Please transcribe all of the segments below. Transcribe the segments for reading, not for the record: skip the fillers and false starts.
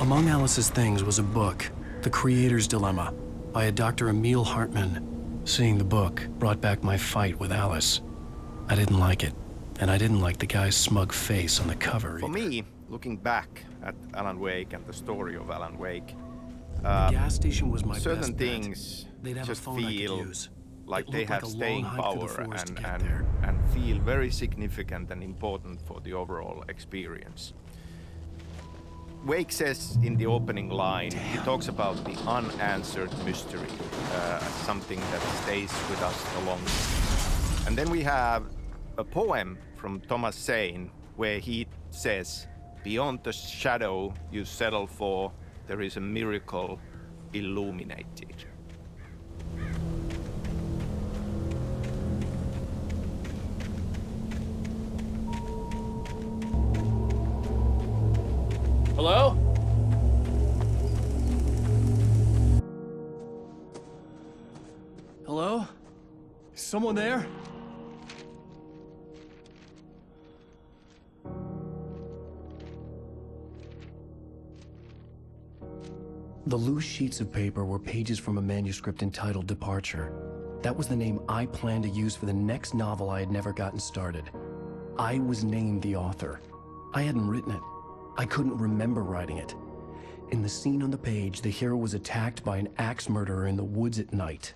Among Alice's things was a book, The Creator's Dilemma, by a Dr. Emil Hartman. Seeing the book brought back my fight with Alice. I didn't like it, and I didn't like the guy's smug face on the cover For me, looking back at Alan Wake and the story of Alan Wake, the gas station was my certain best bet. things They'd have just a phone I could feel use. like It they looked like have a long staying hike through the power forest to and, get and, there. and feel very significant and important for the overall experience. Wake says in the opening line, he talks about the unanswered mystery as something that stays with us the longest. And then we have a poem from Thomas Zane where he says, "Beyond the shadow you settle for, there is a miracle illuminated." Hello? Hello? Is someone there? The loose sheets of paper were pages from a manuscript entitled Departure. That was the name I planned to use for the next novel I had never gotten started. I was named the author. I hadn't written it. I couldn't remember writing it. In the scene on the page, the hero was attacked by an axe murderer in the woods at night.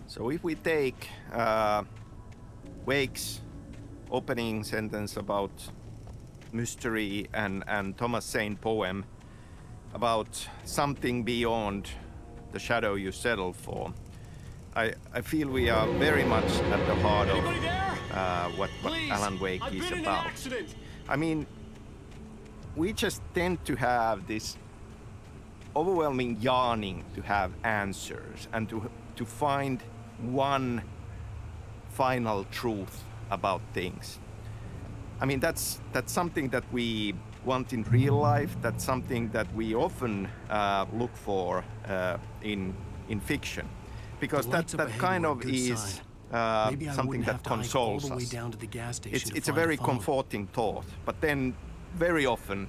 So if we take Wake's opening sentence about mystery and Thomas Zane poem about something beyond the shadow you settle for, I feel we are very much at the heart of what Alan Wake is about. I mean, we just tend to have this overwhelming yearning to have answers and to find one final truth about things. I mean, that's something that we want in real life. That's something that we often look for in fiction, because that kind of is something that consoles us. It's a very comforting thought, but then very often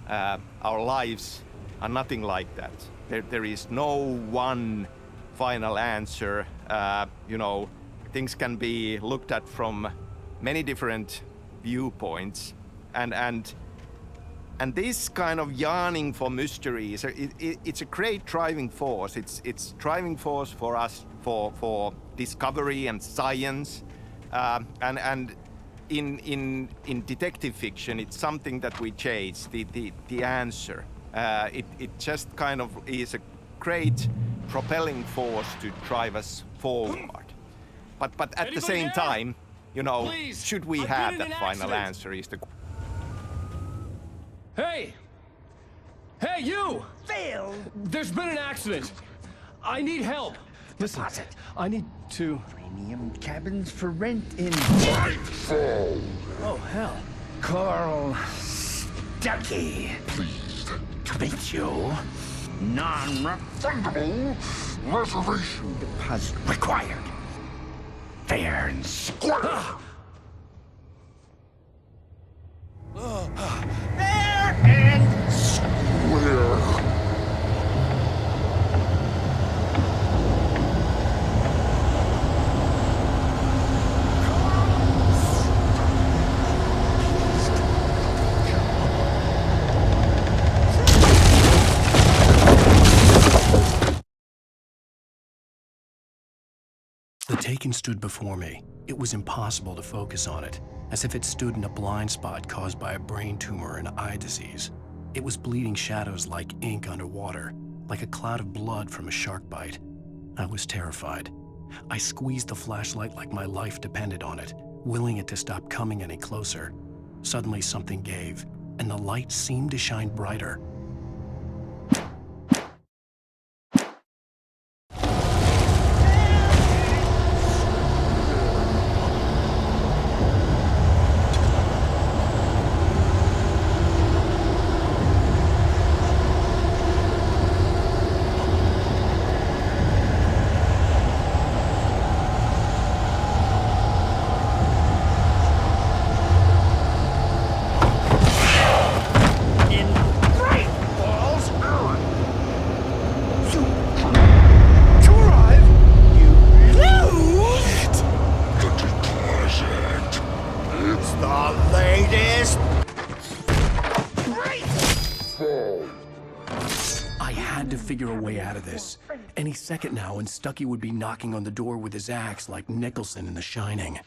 our lives are nothing like that. There is no one final answer. You know, things can be looked at from many different viewpoints, and this kind of yearning for mysteries, it's a great driving force. It's driving force for us for discovery and science, and in detective fiction, it's something that we chase, the answer. It just kind of is a great propelling force to drive us forward. But at the same time, you know, please, should we have that final answer is the... Hey! Hey, you! Phil! There's been an accident. I need help. Listen, I need to... Premium cabins for rent in... Nightfall! Oh, hell. Carl Stuckey. Pleased To meet you. Non-refundable reservation deposit required. Fair and square. Fair and where The Taken stood before me. It was impossible to focus on it, as if it stood in a blind spot caused by a brain tumor and eye disease. It was bleeding shadows like ink underwater, like a cloud of blood from a shark bite. I was terrified. I squeezed the flashlight like my life depended on it, willing it to stop coming any closer. Suddenly something gave, and the light seemed to shine brighter. figure a way out of this. Any second now, and Stucky would be knocking on the door with his axe like Nicholson in The Shining.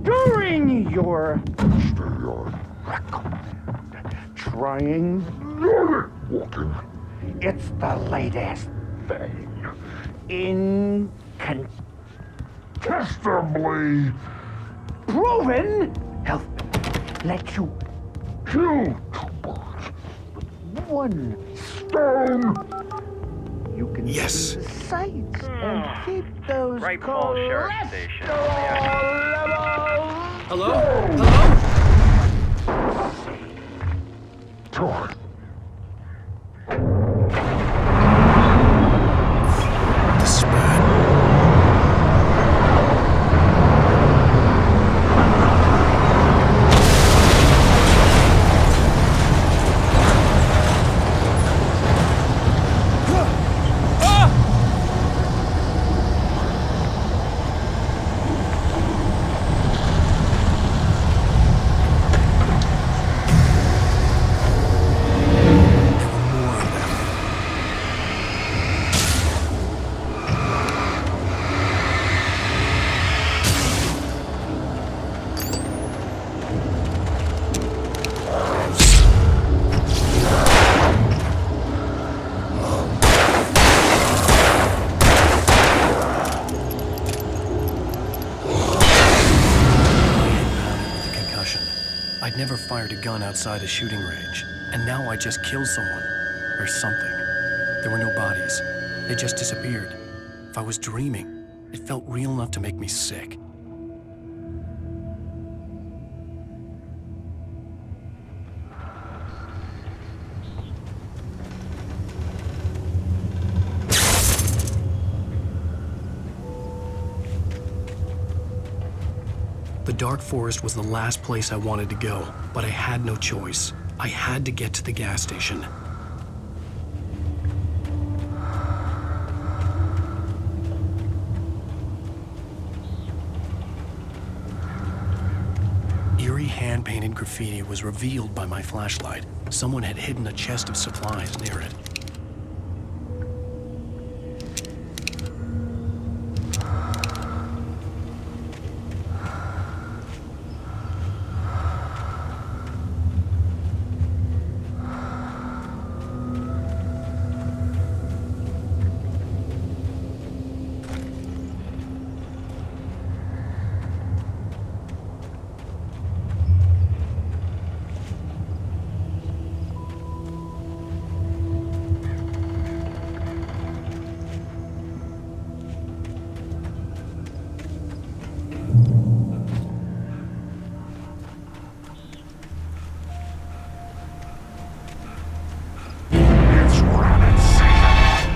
During your trying Walking. it's the latest thing Testably. proven health let you Kill two birds. one Stone. you can Yes. see the sights and keep those Right Falls Sheriff Station. cholesterol levels. Hello? Hello? Time. The spat. More of them. With a concussion. I'd never fired a gun outside a shooting range, and now I just killed someone. Or something. There were no bodies. They just disappeared. If I was dreaming, it felt real enough to make me sick. The dark forest was the last place I wanted to go, but I had no choice. I had to get to the gas station. Eerie hand-painted graffiti was revealed by my flashlight. Someone had hidden a chest of supplies near it. It's rabbit season.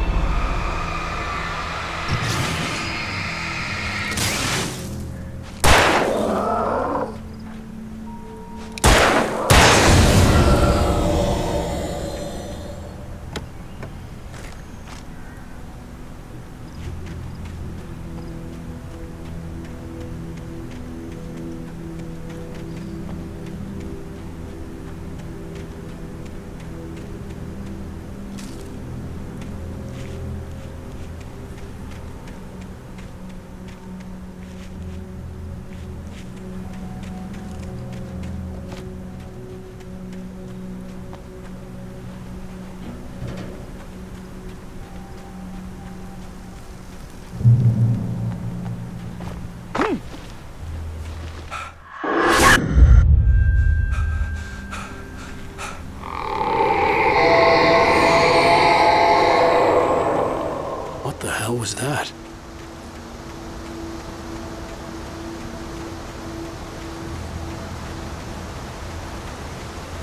What the hell was that?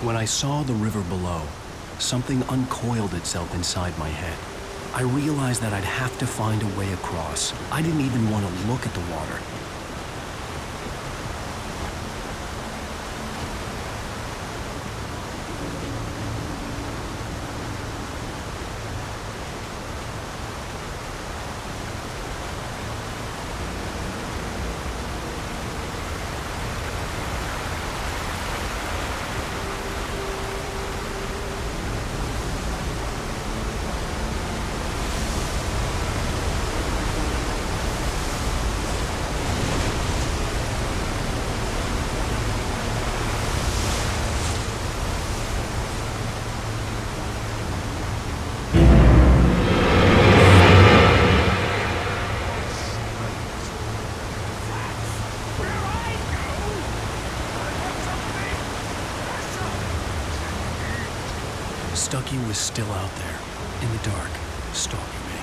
When I saw the river below, something uncoiled itself inside my head. I realized that I'd have to find a way across. I didn't even want to look at the water. Stucky was still out there, in the dark, stalking me.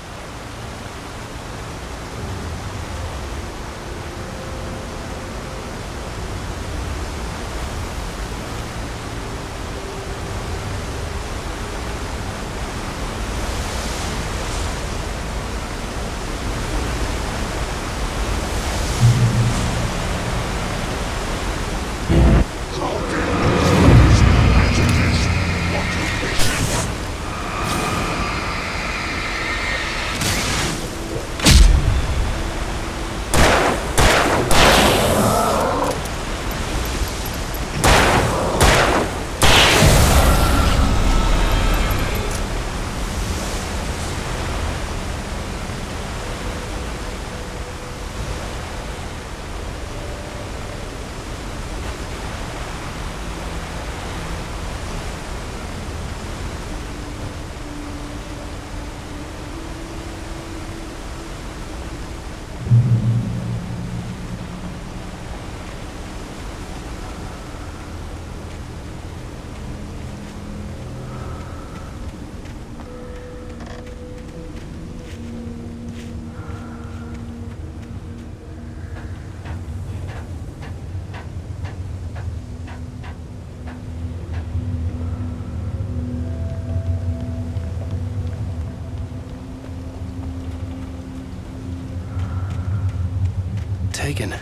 Taken.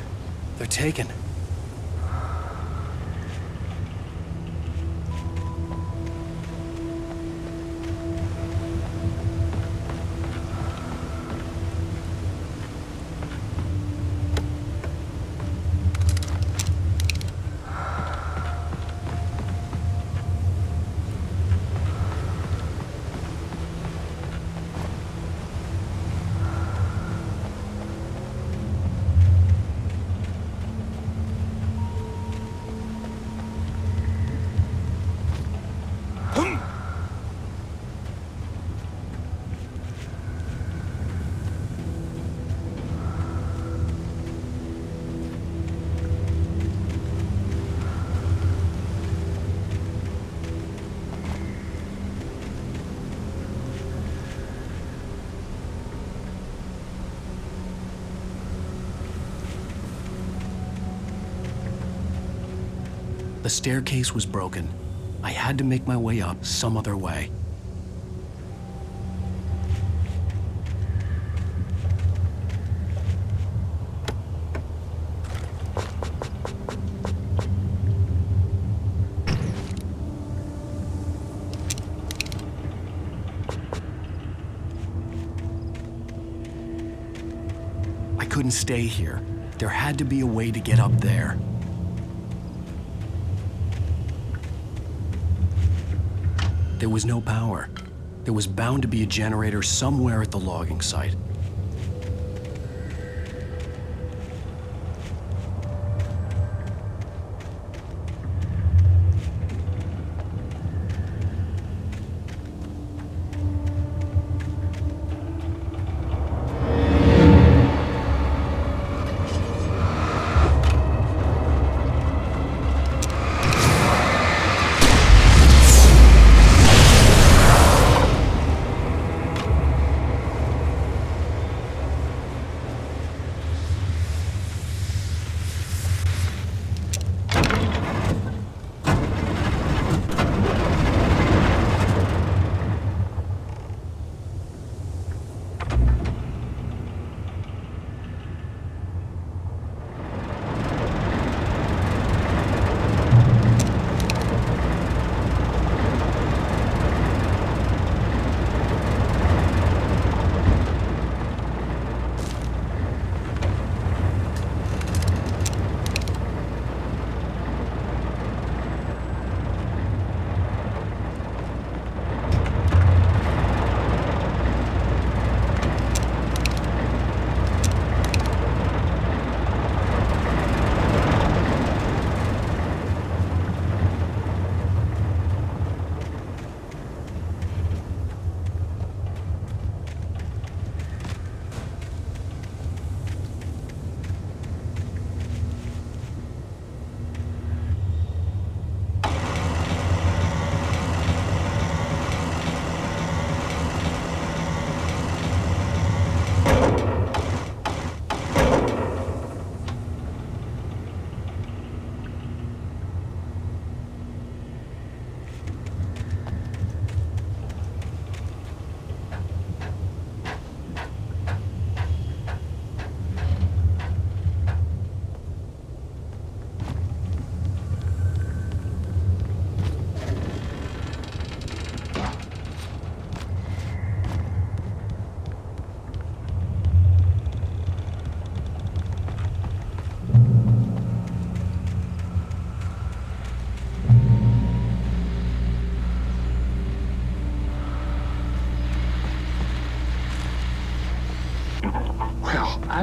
They're taken. The staircase was broken. I had to make my way up some other way. I couldn't stay here. There had to be a way to get up there. There was no power. There was bound to be a generator somewhere at the logging site.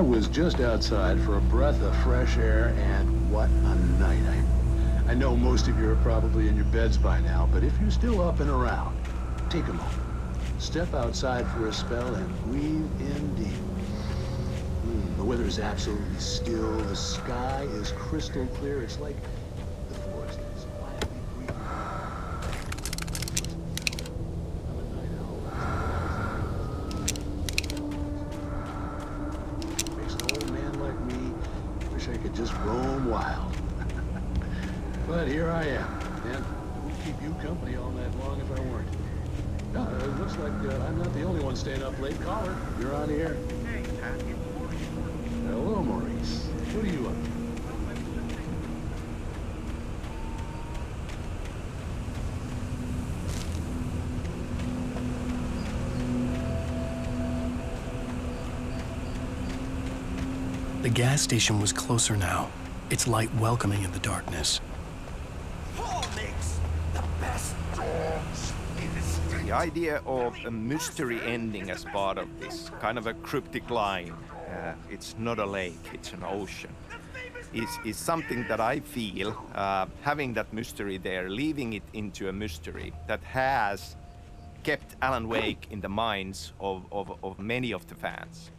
I was just outside for a breath of fresh air, and what a night. I know most of you are probably in your beds by now, but if you're still up and around, take a moment. Step outside for a spell and breathe in deep. The weather is absolutely still. The sky is crystal clear. It's like the forest is quietly breathing. I'm a night owl. Makes an old man like me wish I could just roam wild. But here I am, and I won't keep you company all night long if I weren't. It looks like I'm not the only one staying up late. Caller, you're on the air. Hello, Maurice. What are you up to? The gas station was closer now, its light welcoming in the darkness. The idea of a mystery ending as part of this, kind of a cryptic line, it's not a lake, it's an ocean, is something that I feel, having that mystery there, leaving it into a mystery that has kept Alan Wake in the minds of many of the fans.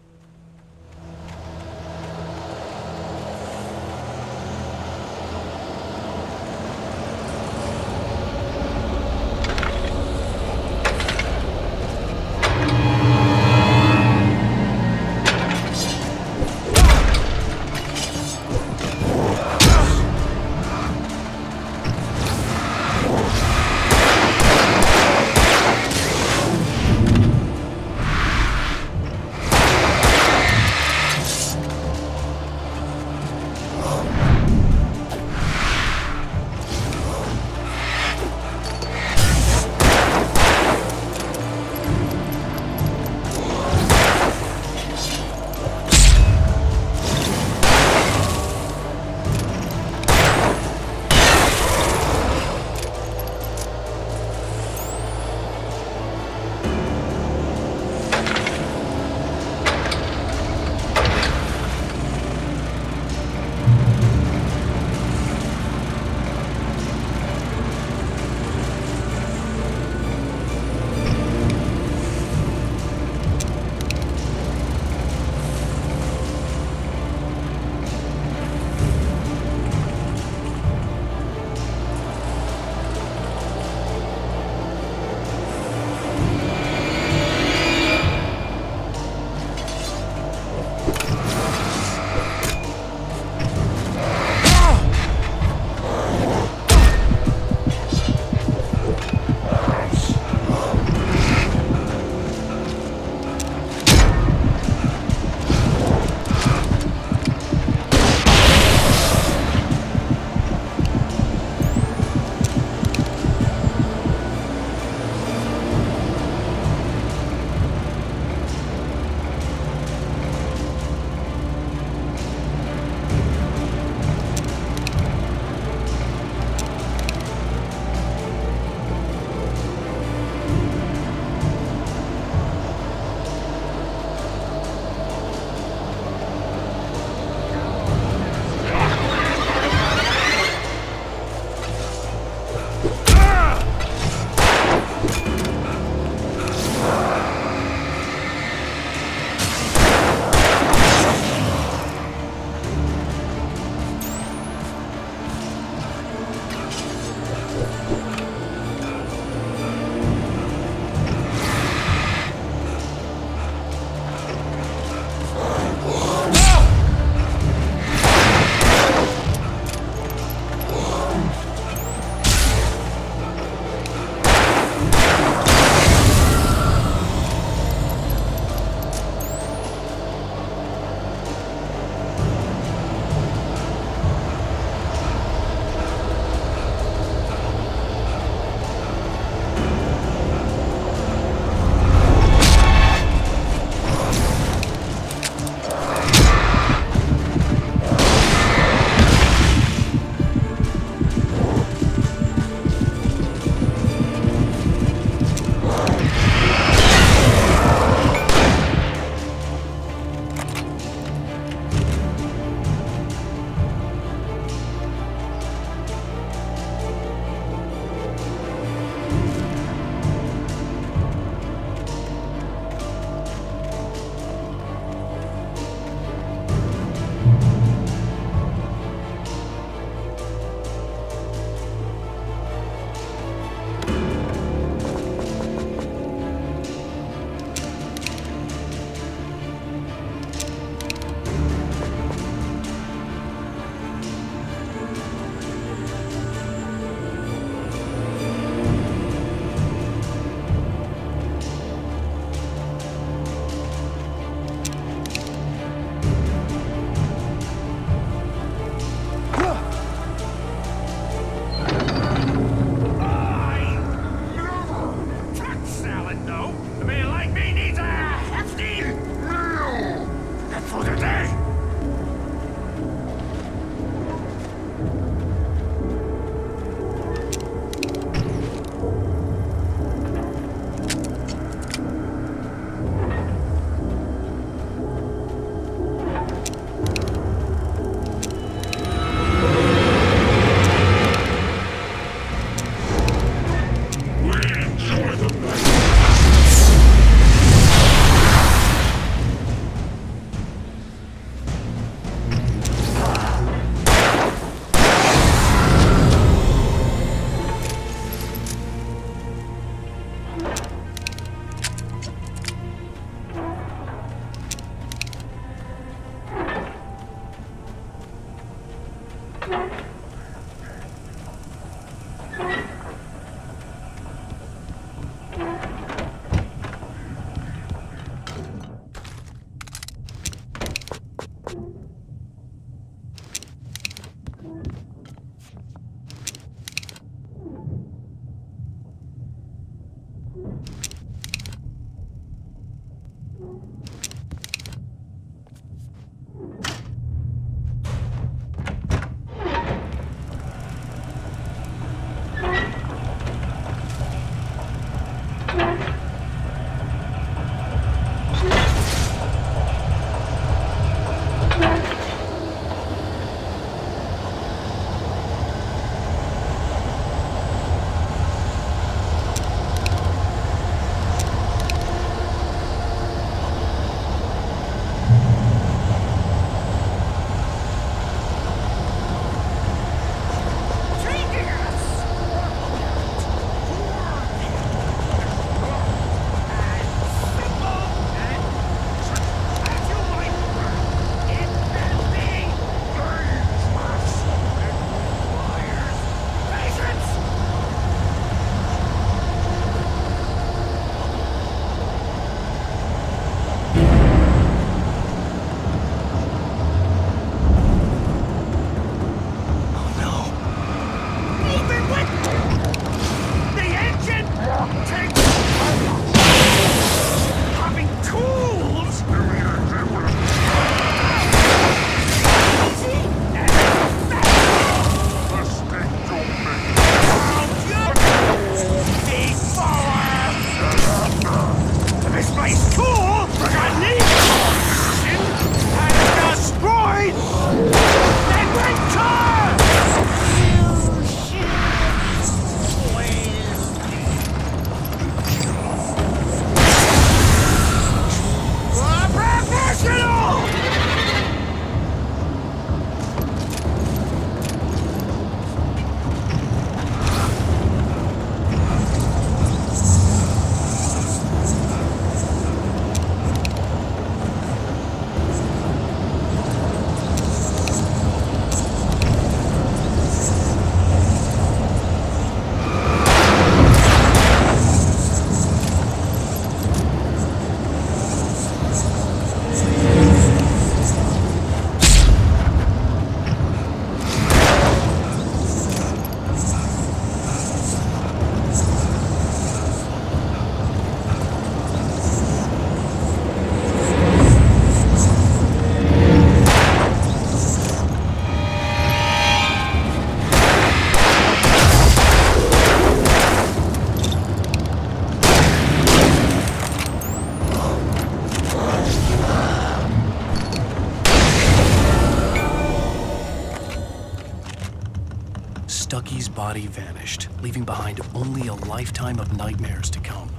Stucky's body vanished, leaving behind only a lifetime of nightmares to come,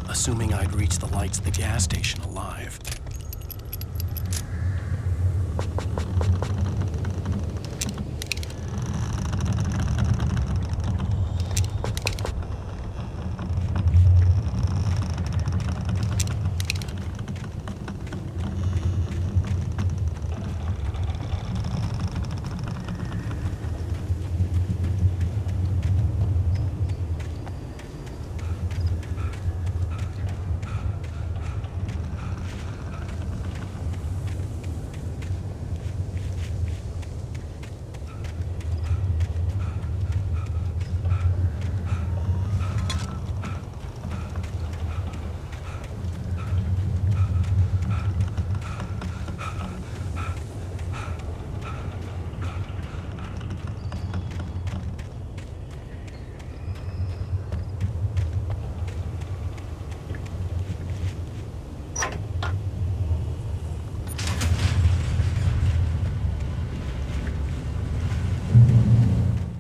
assuming I'd reached the lights at the gas station alive.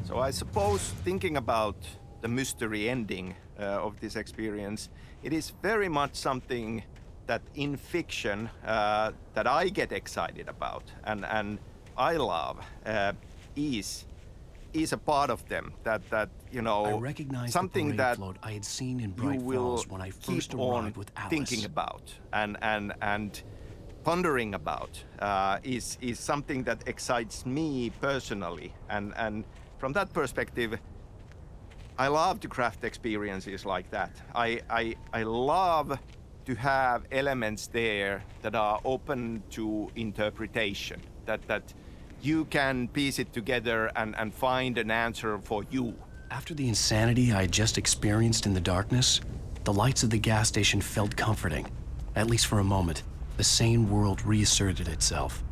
So I suppose thinking about the mystery ending of this experience, it is very much something that in fiction that I get excited about and I love is a part of them that you know I recognized something the that float I had seen in you Bright will Falls when I keep first on arrived with Alice. thinking about and pondering about is something that excites me personally, and from that perspective, I love to craft experiences like that. I love to have elements there that are open to interpretation, that you can piece it together and find an answer for you. After the insanity I had just experienced in the darkness, the lights of the gas station felt comforting. At least for a moment, the sane world reasserted itself.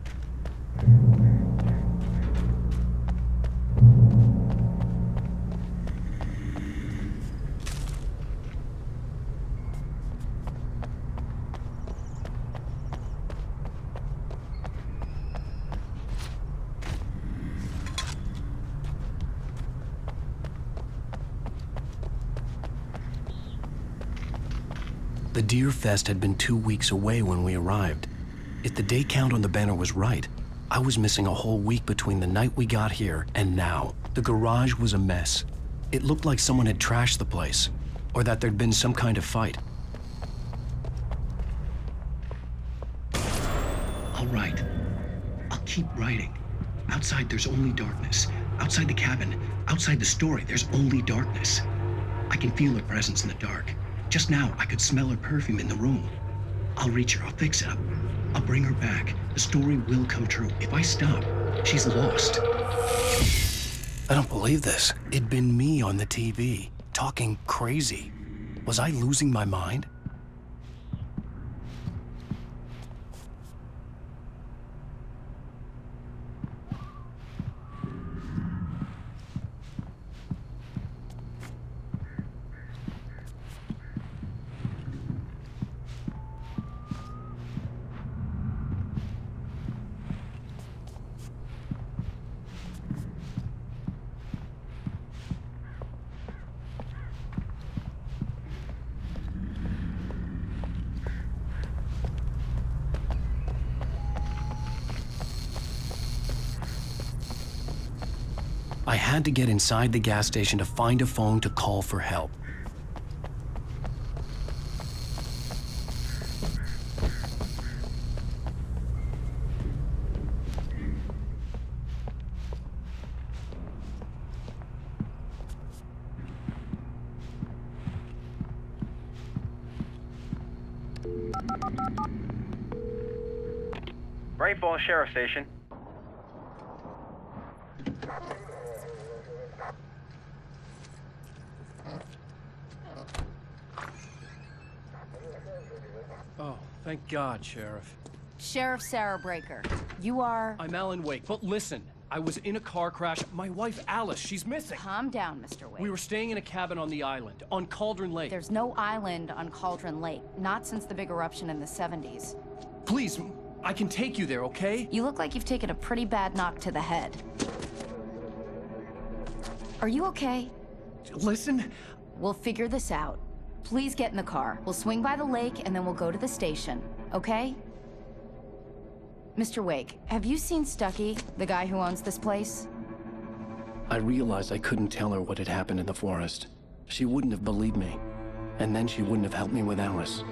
The Deer Fest had been 2 weeks away when we arrived. If the day count on the banner was right, I was missing a whole week between the night we got here and now. The garage was a mess. It looked like someone had trashed the place, or that there'd been some kind of fight. I'll write. I'll keep writing. Outside, there's only darkness. Outside the cabin, outside the story, there's only darkness. I can feel her presence in the dark. Just now, I could smell her perfume in the room. I'll reach her, I'll fix it up. I'll bring her back. The story will come true. If I stop, she's lost. I don't believe this. It'd been me on the TV, talking crazy. Was I losing my mind? I had to get inside the gas station to find a phone to call for help. Rainfall Sheriff Station. Oh, thank God, Sheriff. Sheriff Sarah Breaker. You are... I'm alanwake, but listen. I was in a car crash. My wife, Alice, she's missing. Calm down, Mr. Wake. We were staying in a cabin on the island, on Cauldron Lake. There's no island on Cauldron Lake. Not since the big eruption in the 70s. Please, I can take you there, okay? You look like you've taken a pretty bad knock to the head. Are you okay? Listen. We'll figure this out. Please get in the car. We'll swing by the lake and then we'll go to the station, okay? Mr. Wake, have you seen Stucky, the guy who owns this place? I realized I couldn't tell her what had happened in the forest. She wouldn't have believed me. And then she wouldn't have helped me with Alice.